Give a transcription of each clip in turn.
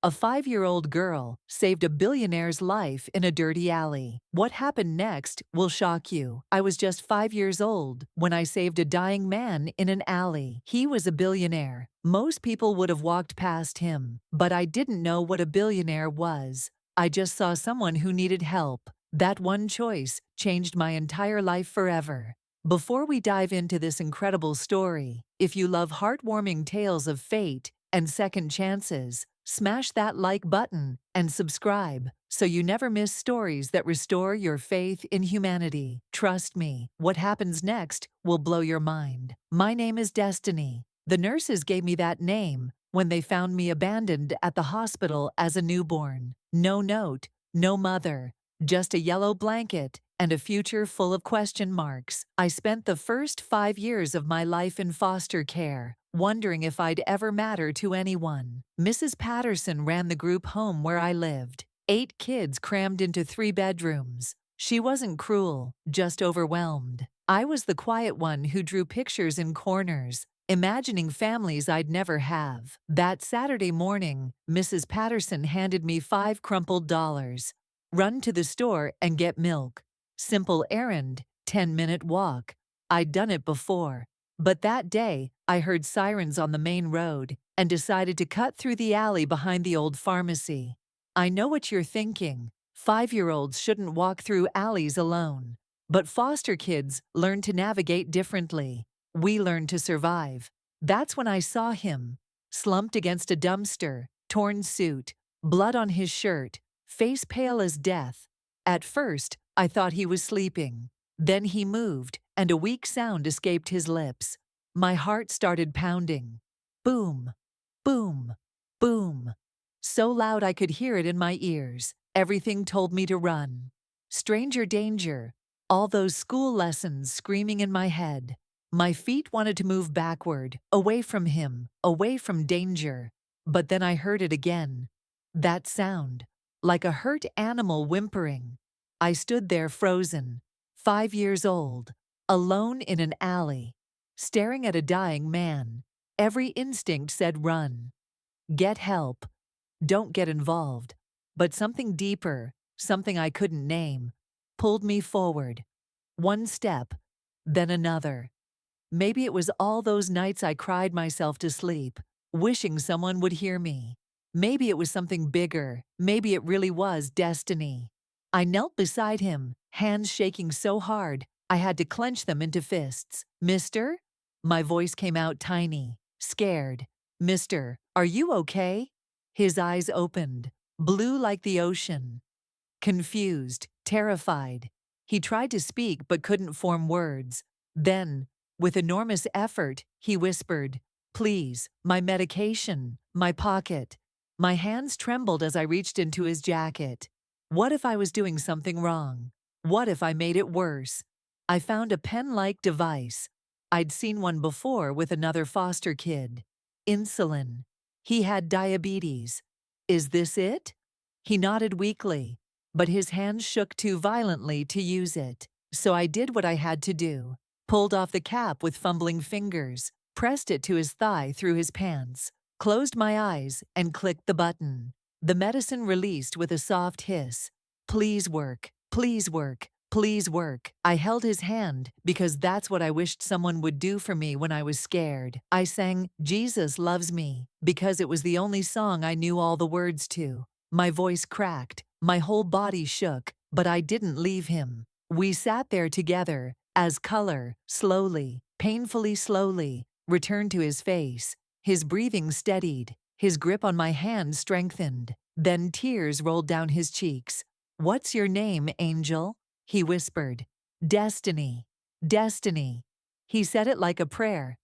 A 5-year-old girl saved a billionaire's life in a dirty alley. What happened next will shock you. I was just 5 years old when I saved a dying man in an alley. He was a billionaire. Most people would have walked past him, but I didn't know what a billionaire was. I just saw someone who needed help. That one choice changed my entire life forever. Before we dive into this incredible story, if you love heartwarming tales of fate and second chances, smash that like button and subscribe so you never miss stories that restore your faith in humanity. Trust me, what happens next will blow your mind. My name is Destiny. The nurses gave me that name when they found me abandoned at the hospital as a newborn. No note, no mother, just a yellow blanket and a future full of question marks. I spent the first 5 years of my life in foster care, wondering if I'd ever matter to anyone. Mrs. Patterson ran the group home where I lived. 8 kids crammed into 3 bedrooms. She wasn't cruel, just overwhelmed. I was the quiet one who drew pictures in corners, imagining families I'd never have. That Saturday morning, Mrs. Patterson handed me 5 crumpled dollars. Run to the store and get milk. Simple errand, 10-minute walk. I'd done it before. But that day, I heard sirens on the main road and decided to cut through the alley behind the old pharmacy. I know what you're thinking. 5-year-olds shouldn't walk through alleys alone. But foster kids learn to navigate differently. We learn to survive. That's when I saw him, slumped against a dumpster, torn suit, blood on his shirt, face pale as death. At first, I thought he was sleeping. Then he moved, and a weak sound escaped his lips. My heart started pounding. Boom, boom, boom. So loud I could hear it in my ears. Everything told me to run. Stranger danger. All those school lessons screaming in my head. My feet wanted to move backward, away from him, away from danger. But then I heard it again. That sound, like a hurt animal whimpering. I stood there frozen, 5 years old, alone in an alley, staring at a dying man. Every instinct said run. Get help. Don't get involved. But something deeper, something I couldn't name, pulled me forward. One step, then another. Maybe it was all those nights I cried myself to sleep, wishing someone would hear me. Maybe it was something bigger. Maybe it really was destiny. I knelt beside him, hands shaking so hard I had to clench them into fists. Mister? My voice came out tiny, scared. Mister, are you okay? His eyes opened, blue like the ocean. Confused, terrified. He tried to speak but couldn't form words. Then, with enormous effort, he whispered, "Please, my medication, my pocket." My hands trembled as I reached into his jacket. What if I was doing something wrong? What if I made it worse? I found a pen-like device. I'd seen one before with another foster kid. Insulin. He had diabetes. Is this it? He nodded weakly, but his hands shook too violently to use it. So I did what I had to do. Pulled off the cap with fumbling fingers, pressed it to his thigh through his pants, closed my eyes, and clicked the button. The medicine released with a soft hiss. Please work, please work, please work. I held his hand because that's what I wished someone would do for me when I was scared. I sang "Jesus Loves Me" because it was the only song I knew all the words to. My voice cracked, my whole body shook, but I didn't leave him. We sat there together as color, slowly, painfully slowly, returned to his face. His breathing steadied. His grip on my hand strengthened. Then tears rolled down his cheeks. "What's your name, Angel?" he whispered. "Destiny. Destiny." He said it like a prayer,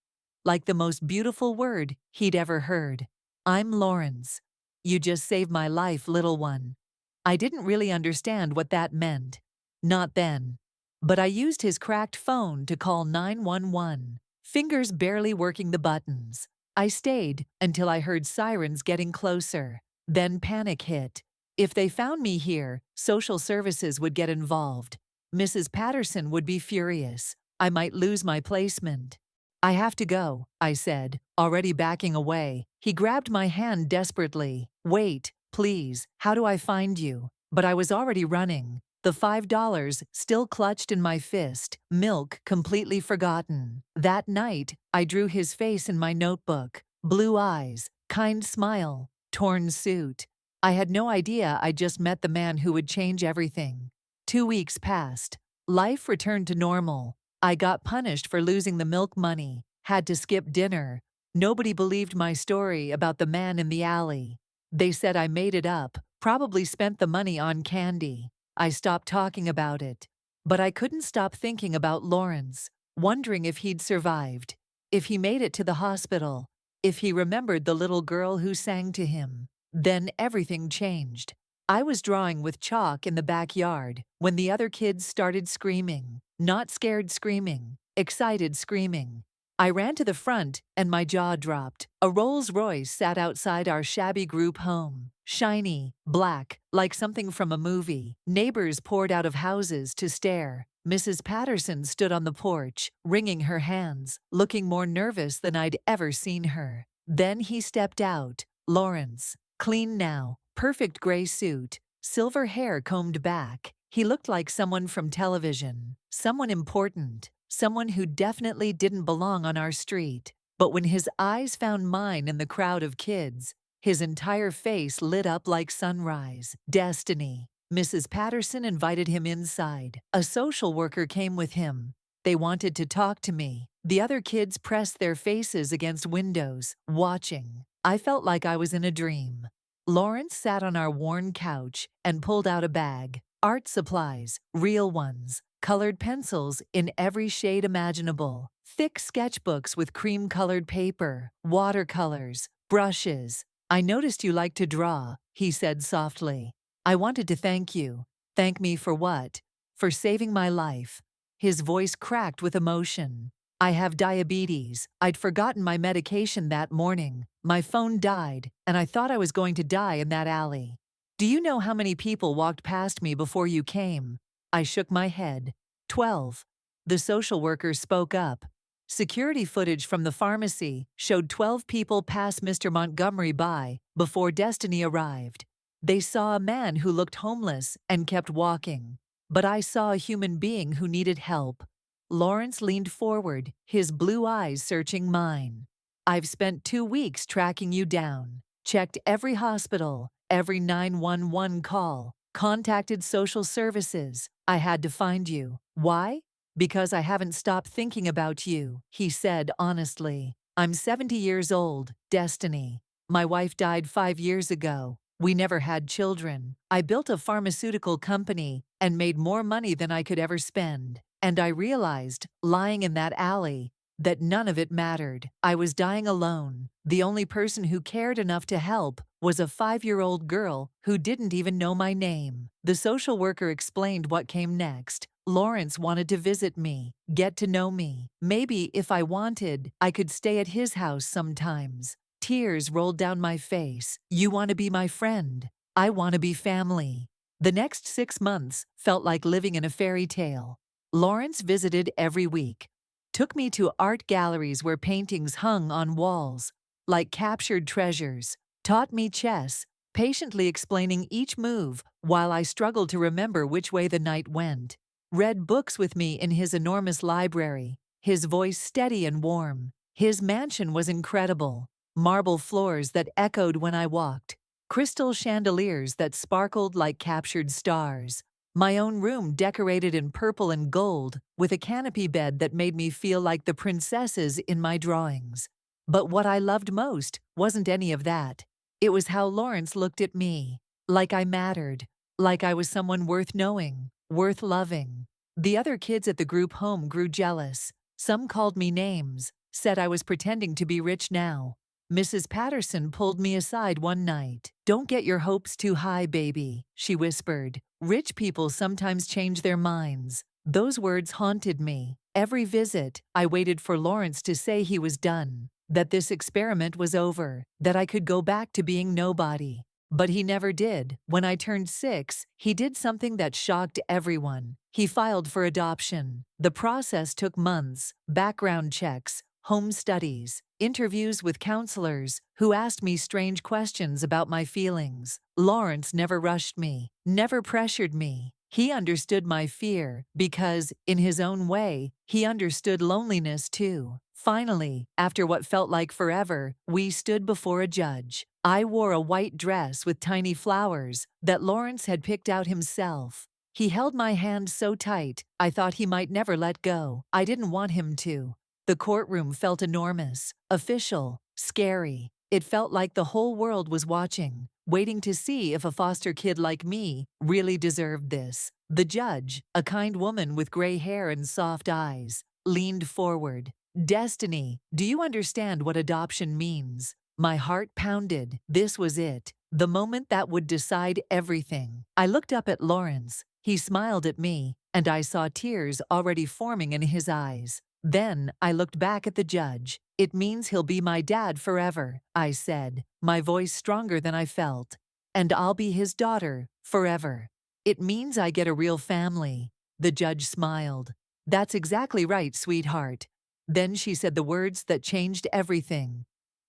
like the most beautiful word he'd ever heard. "I'm Lawrence. You just saved my life, little one." I didn't really understand what that meant. Not then. But I used his cracked phone to call 911, fingers barely working the buttons. I stayed until I heard sirens getting closer. Then panic hit. If they found me here, social services would get involved. Mrs. Patterson would be furious. I might lose my placement. I have to go, I said, already backing away. He grabbed my hand desperately. Wait, please, how do I find you? But I was already running. The $5 still clutched in my fist, milk completely forgotten. That night, I drew his face in my notebook. Blue eyes, kind smile, torn suit. I had no idea I'd just met the man who would change everything. 2 weeks passed. Life returned to normal. I got punished for losing the milk money, had to skip dinner. Nobody believed my story about the man in the alley. They said I made it up, probably spent the money on candy. I stopped talking about it. But I couldn't stop thinking about Lawrence, wondering if he'd survived, if he made it to the hospital, if he remembered the little girl who sang to him. Then everything changed. I was drawing with chalk in the backyard when the other kids started screaming. Not scared screaming, excited screaming. I ran to the front and my jaw dropped. A Rolls-Royce sat outside our shabby group home. Shiny, black, like something from a movie. Neighbors poured out of houses to stare. Mrs. Patterson stood on the porch, wringing her hands, looking more nervous than I'd ever seen her. Then he stepped out. Lawrence. Clean now, perfect gray suit, silver hair combed back. He looked like someone from television, someone important, someone who definitely didn't belong on our street. But when his eyes found mine in the crowd of kids, his entire face lit up like sunrise. Destiny. Mrs. Patterson invited him inside. A social worker came with him. They wanted to talk to me. The other kids pressed their faces against windows, watching. I felt like I was in a dream. Lawrence sat on our worn couch and pulled out a bag. Art supplies, real ones, colored pencils in every shade imaginable, thick sketchbooks with cream-colored paper, watercolors, brushes. I noticed you like to draw, he said softly. I wanted to thank you. Thank me for what? For saving my life. His voice cracked with emotion. I have diabetes. I'd forgotten my medication that morning. My phone died, and I thought I was going to die in that alley. Do you know how many people walked past me before you came? I shook my head. 12. The social worker spoke up. Security footage from the pharmacy showed 12 people pass Mr. Montgomery by before Destiny arrived. They saw a man who looked homeless and kept walking. But I saw a human being who needed help. Lawrence leaned forward, his blue eyes searching mine. I've spent 2 weeks tracking you down, checked every hospital, every 911 call, contacted social services. I had to find you. Why? Because I haven't stopped thinking about you, he said honestly. I'm 70 years old, Destiny. My wife died 5 years ago. We never had children. I built a pharmaceutical company and made more money than I could ever spend. And I realized, lying in that alley, that none of it mattered. I was dying alone. The only person who cared enough to help was a 5-year-old girl who didn't even know my name. The social worker explained what came next. Lawrence wanted to visit me, get to know me. Maybe if I wanted, I could stay at his house sometimes. Tears rolled down my face. You want to be my friend. I want to be family. The next 6 months felt like living in a fairy tale. Lawrence visited every week. Took me to art galleries where paintings hung on walls, like captured treasures. Taught me chess, patiently explaining each move while I struggled to remember which way the knight went. Read books with me in his enormous library, his voice steady and warm. His mansion was incredible. Marble floors that echoed when I walked. Crystal chandeliers that sparkled like captured stars. My own room decorated in purple and gold, with a canopy bed that made me feel like the princesses in my drawings. But what I loved most wasn't any of that. It was how Lawrence looked at me. Like I mattered. Like I was someone worth knowing, worth loving. The other kids at the group home grew jealous. Some called me names, said I was pretending to be rich now. Mrs. Patterson pulled me aside one night. Don't get your hopes too high, baby, she whispered. Rich people sometimes change their minds. Those words haunted me. Every visit, I waited for Lawrence to say he was done, that this experiment was over, that I could go back to being nobody. But he never did. When I turned 6, he did something that shocked everyone. He filed for adoption. The process took months, background checks, home studies, interviews with counselors who asked me strange questions about my feelings. Lawrence never rushed me, never pressured me. He understood my fear because, in his own way, he understood loneliness too. Finally, after what felt like forever, we stood before a judge. I wore a white dress with tiny flowers that Lawrence had picked out himself. He held my hand so tight, I thought he might never let go. I didn't want him to. The courtroom felt enormous, official, scary. It felt like the whole world was watching, waiting to see if a foster kid like me really deserved this. The judge, a kind woman with gray hair and soft eyes, leaned forward. Destiny, do you understand what adoption means? My heart pounded. This was it, the moment that would decide everything. I looked up at Lawrence. He smiled at me, and I saw tears already forming in his eyes. Then I looked back at the judge. It means he'll be my dad forever, I said, my voice stronger than I felt. And I'll be his daughter, forever. It means I get a real family. The judge smiled. That's exactly right, sweetheart. Then she said the words that changed everything.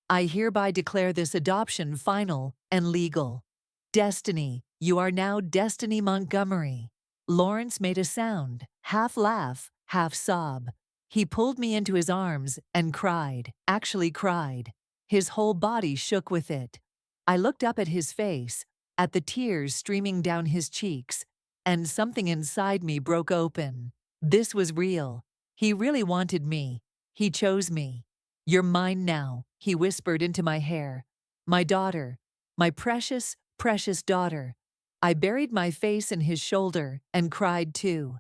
I hereby declare this adoption final and legal. Destiny, you are now Destiny Montgomery. Lawrence made a sound, half laugh, half sob. He pulled me into his arms and cried, actually cried. His whole body shook with it. I looked up at his face, at the tears streaming down his cheeks, and something inside me broke open. This was real. He really wanted me. He chose me. You're mine now, he whispered into my hair. My daughter, my precious, precious daughter. I buried my face in his shoulder and cried too.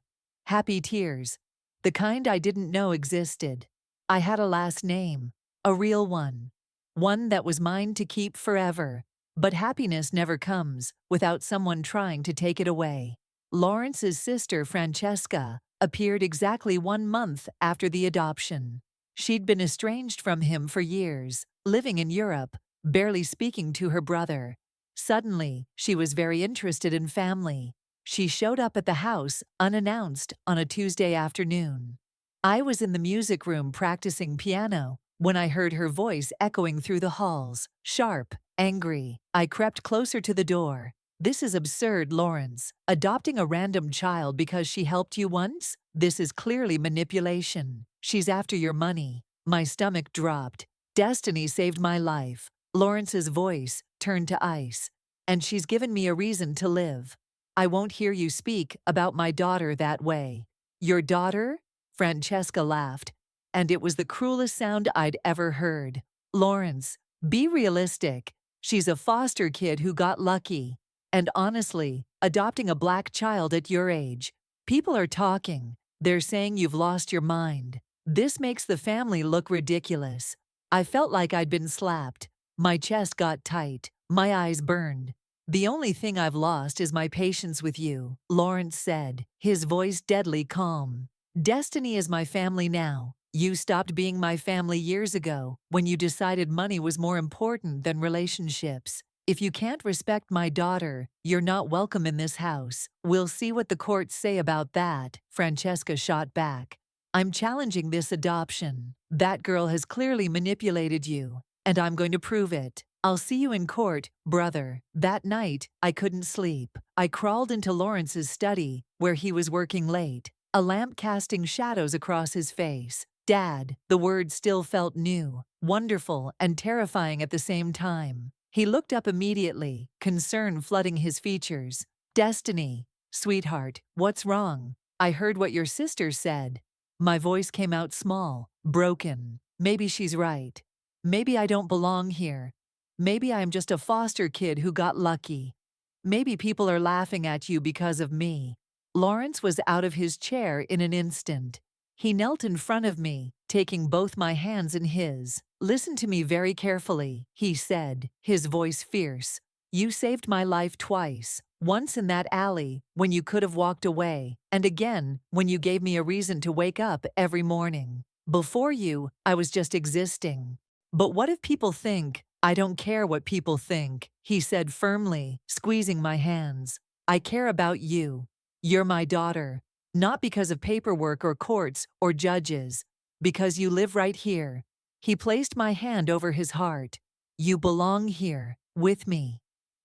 Happy tears. The kind I didn't know existed. I had a last name, a real one. One that was mine to keep forever. But happiness never comes without someone trying to take it away. Lawrence's sister, Francesca, appeared exactly 1 month after the adoption. She'd been estranged from him for years, living in Europe, barely speaking to her brother. Suddenly, she was very interested in family. She showed up at the house, unannounced, on a Tuesday afternoon. I was in the music room practicing piano when I heard her voice echoing through the halls, sharp, angry. I crept closer to the door. This is absurd, Lawrence. Adopting a random child because she helped you once? This is clearly manipulation. She's after your money. My stomach dropped. Destiny saved my life. Lawrence's voice turned to ice. And she's given me a reason to live. I won't hear you speak about my daughter that way. Your daughter? Francesca laughed. And it was the cruelest sound I'd ever heard. Lawrence, be realistic. She's a foster kid who got lucky. And honestly, adopting a black child at your age, people are talking. They're saying you've lost your mind. This makes the family look ridiculous. I felt like I'd been slapped. My chest got tight. My eyes burned. The only thing I've lost is my patience with you, Lawrence said, his voice deadly calm. Destiny is my family now. You stopped being my family years ago when you decided money was more important than relationships. If you can't respect my daughter, you're not welcome in this house. We'll see what the courts say about that, Francesca shot back. I'm challenging this adoption. That girl has clearly manipulated you, and I'm going to prove it. I'll see you in court, brother. That night, I couldn't sleep. I crawled into Lawrence's study, where he was working late, a lamp casting shadows across his face. Dad, the word still felt new, wonderful, and terrifying at the same time. He looked up immediately, concern flooding his features. Destiny, sweetheart, what's wrong? I heard what your sister said. My voice came out small, broken. Maybe she's right. Maybe I don't belong here. Maybe I'm just a foster kid who got lucky. Maybe people are laughing at you because of me. Lawrence was out of his chair in an instant. He knelt in front of me, taking both my hands in his. Listen to me very carefully, he said, his voice fierce. You saved my life twice. Once in that alley, when you could have walked away, and again, when you gave me a reason to wake up every morning. Before you, I was just existing. But what if people think? I don't care what people think, he said firmly, squeezing my hands. I care about you. You're my daughter. Not because of paperwork or courts or judges. Because you live right here, He placed my hand over his heart. "You belong here, with me.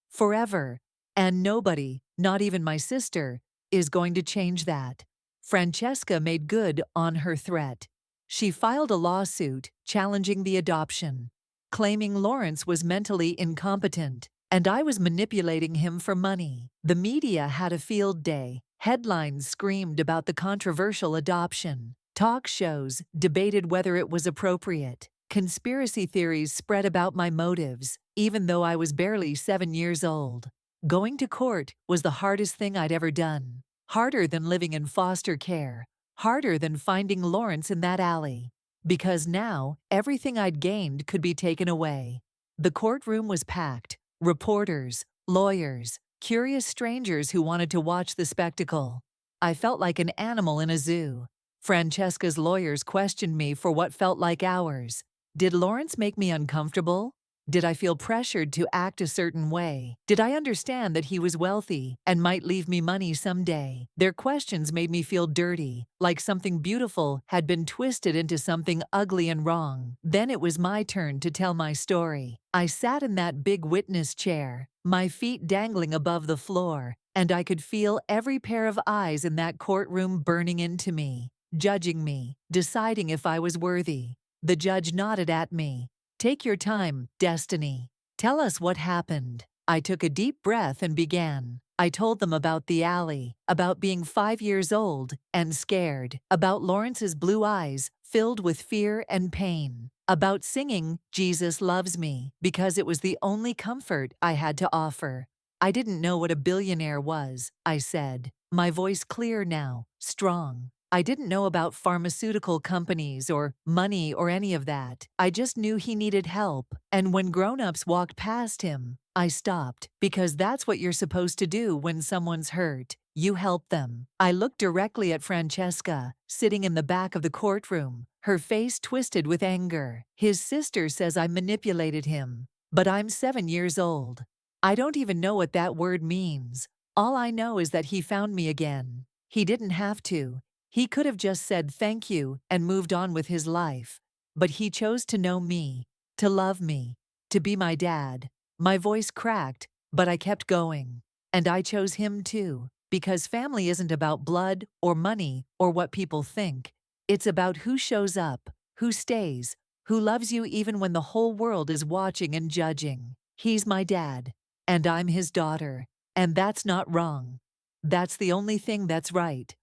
Forever. And nobody, not even my sister, is going to change that." Francesca made good on her threat. She filed a lawsuit challenging the adoption, claiming Lawrence was mentally incompetent and I was manipulating him for money. The media had a field day. Headlines screamed about the controversial adoption. Talk shows debated whether it was appropriate. Conspiracy theories spread about my motives, even though I was barely 7 years old. Going to court was the hardest thing I'd ever done. Harder than living in foster care. Harder than finding Lawrence in that alley. Because now, everything I'd gained could be taken away. The courtroom was packed. Reporters, lawyers, curious strangers who wanted to watch the spectacle. I felt like an animal in a zoo. Francesca's lawyers questioned me for what felt like hours. Did Lawrence make me uncomfortable? Did I feel pressured to act a certain way? Did I understand that he was wealthy and might leave me money someday? Their questions made me feel dirty, like something beautiful had been twisted into something ugly and wrong. Then it was my turn to tell my story. I sat in that big witness chair, my feet dangling above the floor, and I could feel every pair of eyes in that courtroom burning into me, judging me, deciding if I was worthy. The judge nodded at me. "Take your time, Destiny. Tell us what happened." I took a deep breath and began. I told them about the alley, about being 5 years old and scared, about Lawrence's blue eyes filled with fear and pain, about singing "Jesus Loves Me" because it was the only comfort I had to offer. I didn't know what a billionaire was, I said, my voice clear now, strong. I didn't know about pharmaceutical companies or money or any of that. I just knew he needed help. And when grown-ups walked past him, I stopped, because that's what you're supposed to do when someone's hurt. You help them. I looked directly at Francesca, sitting in the back of the courtroom, her face twisted with anger. "His sister says I manipulated him, but I'm 7 years old. I don't even know what that word means. All I know is that he found me again. He didn't have to. He could have just said thank you and moved on with his life. But he chose to know me, to love me, to be my dad." My voice cracked, but I kept going. "And I chose him too, because family isn't about blood or money or what people think. It's about who shows up, who stays, who loves you even when the whole world is watching and judging. He's my dad, and I'm his daughter, and that's not wrong. That's the only thing that's right."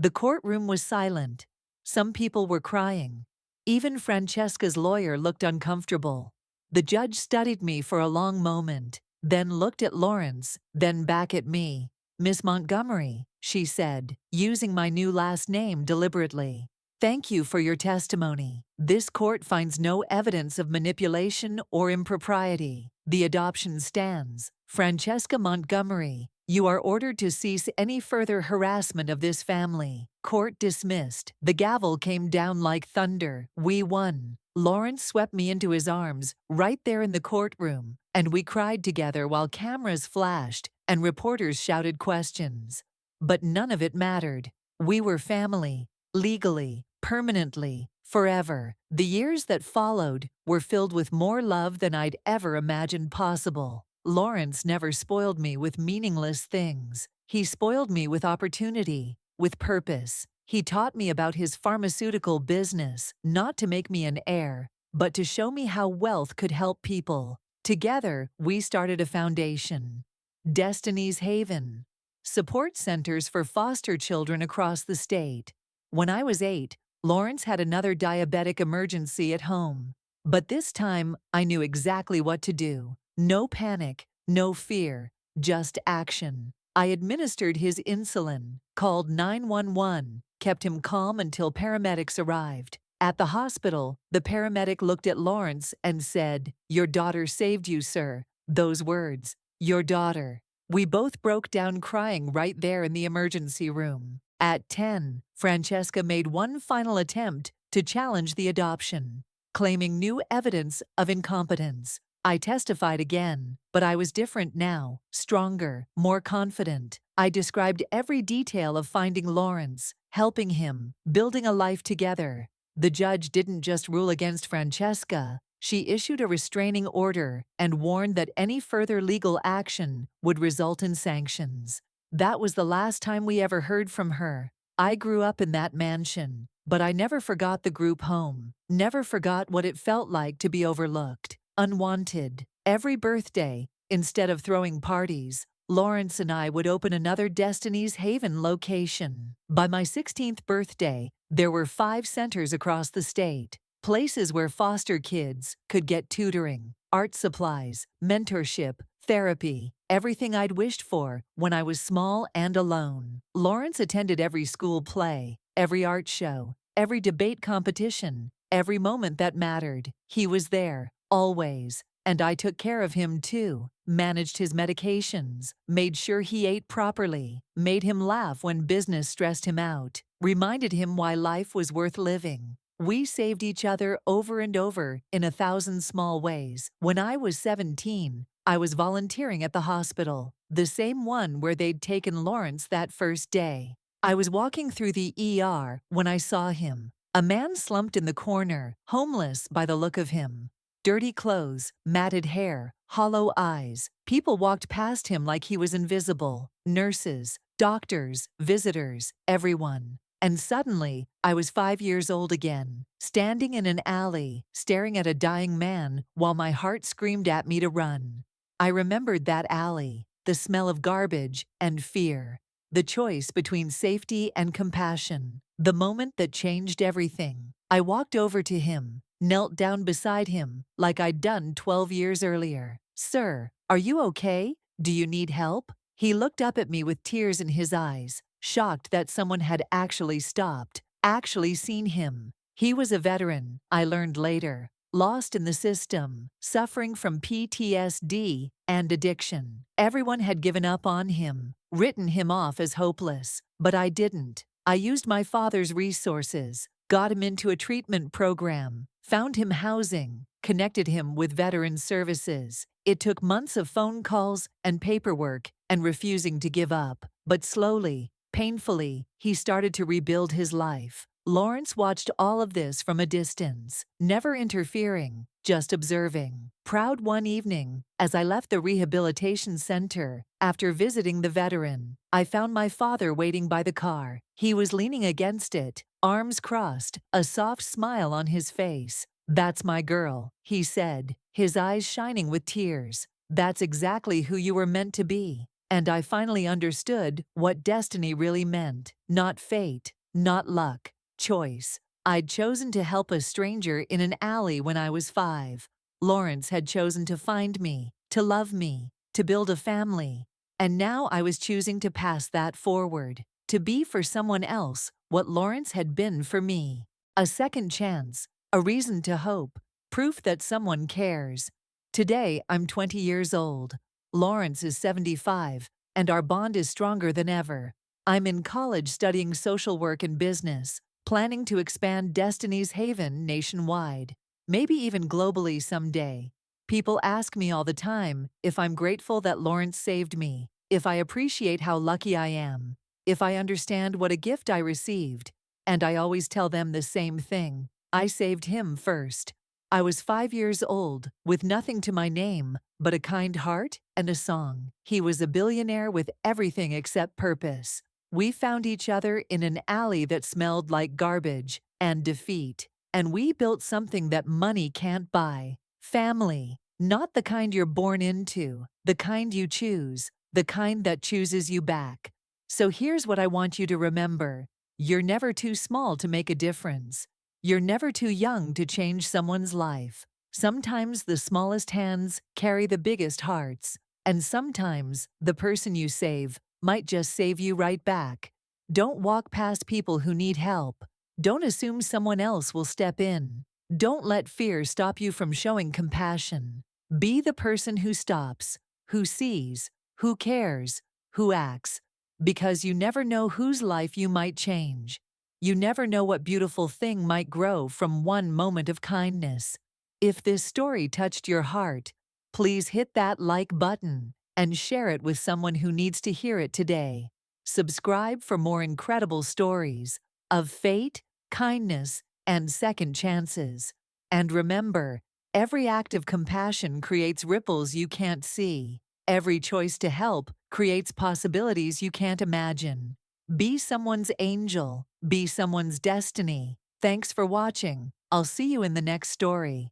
The courtroom was silent. Some people were crying. Even Francesca's lawyer looked uncomfortable. The judge studied me for a long moment, then looked at Lawrence, then back at me. "Miss Montgomery," she said, using my new last name deliberately. "Thank you for your testimony. This court finds no evidence of manipulation or impropriety. The adoption stands. Francesca Montgomery, you are ordered to cease any further harassment of this family." Court dismissed. The gavel came down like thunder. We won. Lawrence swept me into his arms, right there in the courtroom, and we cried together while cameras flashed and reporters shouted questions. But none of it mattered. We were family, legally, permanently, forever. The years that followed were filled with more love than I'd ever imagined possible. Lawrence never spoiled me with meaningless things. He spoiled me with opportunity, with purpose. He taught me about his pharmaceutical business, not to make me an heir, but to show me how wealth could help people. Together, we started a foundation. Destiny's Haven. Support centers for foster children across the state. When I was 8, Lawrence had another diabetic emergency at home. But this time, I knew exactly what to do. No panic, no fear, just action. I administered his insulin, called 911, kept him calm until paramedics arrived. At the hospital, the paramedic looked at Lawrence and said, "Your daughter saved you, sir." Those words, "your daughter." We both broke down crying right there in the emergency room. At 10, Francesca made one final attempt to challenge the adoption, claiming new evidence of incompetence. I testified again, but I was different now, stronger, more confident. I described every detail of finding Lawrence, helping him, building a life together. The judge didn't just rule against Francesca, she issued a restraining order and warned that any further legal action would result in sanctions. That was the last time we ever heard from her. I grew up in that mansion, but I never forgot the group home, never forgot what it felt like to be overlooked, unwanted. Every birthday, instead of throwing parties, Lawrence and I would open another Destiny's Haven location. By my 16th birthday, there were 5 centers across the state, places where foster kids could get tutoring, art supplies, mentorship, therapy, everything I'd wished for when I was small and alone. Lawrence attended every school play, every art show, every debate competition, every moment that mattered. He was there, always. And I took care of him too, managed his medications, made sure he ate properly, made him laugh when business stressed him out, reminded him why life was worth living. We saved each other over and over in 1,000 small ways. When I was 17, I was volunteering at the hospital, the same one where they'd taken Lawrence that first day. I was walking through the ER when I saw him, a man slumped in the corner, homeless by the look of him. Dirty clothes, matted hair, hollow eyes. People walked past him like he was invisible. Nurses, doctors, visitors, everyone. And suddenly, I was 5 years old again, standing in an alley, staring at a dying man while my heart screamed at me to run. I remembered that alley, the smell of garbage and fear, the choice between safety and compassion, the moment that changed everything. I walked over to him, knelt down beside him, like I'd done 12 years earlier. "Sir, are you okay? Do you need help?" He looked up at me with tears in his eyes, shocked that someone had actually stopped, actually seen him. He was a veteran, I learned later, lost in the system, suffering from PTSD and addiction. Everyone had given up on him, written him off as hopeless, but I didn't. I used my father's resources, got him into a treatment program, found him housing, connected him with veteran services. It took months of phone calls and paperwork and refusing to give up, but slowly, painfully, he started to rebuild his life. Lawrence watched all of this from a distance, never interfering, just observing. Proud one evening, as I left the rehabilitation center, after visiting the veteran, I found my father waiting by the car. He was leaning against it, arms crossed, a soft smile on his face. "That's my girl," he said, his eyes shining with tears. "That's exactly who you were meant to be." And I finally understood what destiny really meant. Not fate, not luck, choice. I'd chosen to help a stranger in an alley when I was 5. Lawrence had chosen to find me, to love me, to build a family. And now I was choosing to pass that forward, to be for someone else what Lawrence had been for me. A second chance, a reason to hope, proof that someone cares. Today, I'm 20 years old. Lawrence is 75, and our bond is stronger than ever. I'm in college studying social work and business, planning to expand Destiny's Haven nationwide, maybe even globally someday. People ask me all the time if I'm grateful that Lawrence saved me, if I appreciate how lucky I am, if I understand what a gift I received, and I always tell them the same thing. I saved him first. I was 5 years old, with nothing to my name but a kind heart and a song. He was a billionaire with everything except purpose. We found each other in an alley that smelled like garbage and defeat. And we built something that money can't buy. Family. Not the kind you're born into, the kind you choose, the kind that chooses you back. So here's what I want you to remember. You're never too small to make a difference. You're never too young to change someone's life. Sometimes the smallest hands carry the biggest hearts, and sometimes the person you save might just save you right back. Don't walk past people who need help. Don't assume someone else will step in. Don't let fear stop you from showing compassion. Be the person who stops, who sees, who cares, who acts, because you never know whose life you might change. You never know what beautiful thing might grow from one moment of kindness. If this story touched your heart, please hit that like button and share it with someone who needs to hear it today. Subscribe for more incredible stories of fate, kindness, and second chances. And remember, every act of compassion creates ripples you can't see. Every choice to help creates possibilities you can't imagine. Be someone's angel. Be someone's destiny. Thanks for watching. I'll see you in the next story.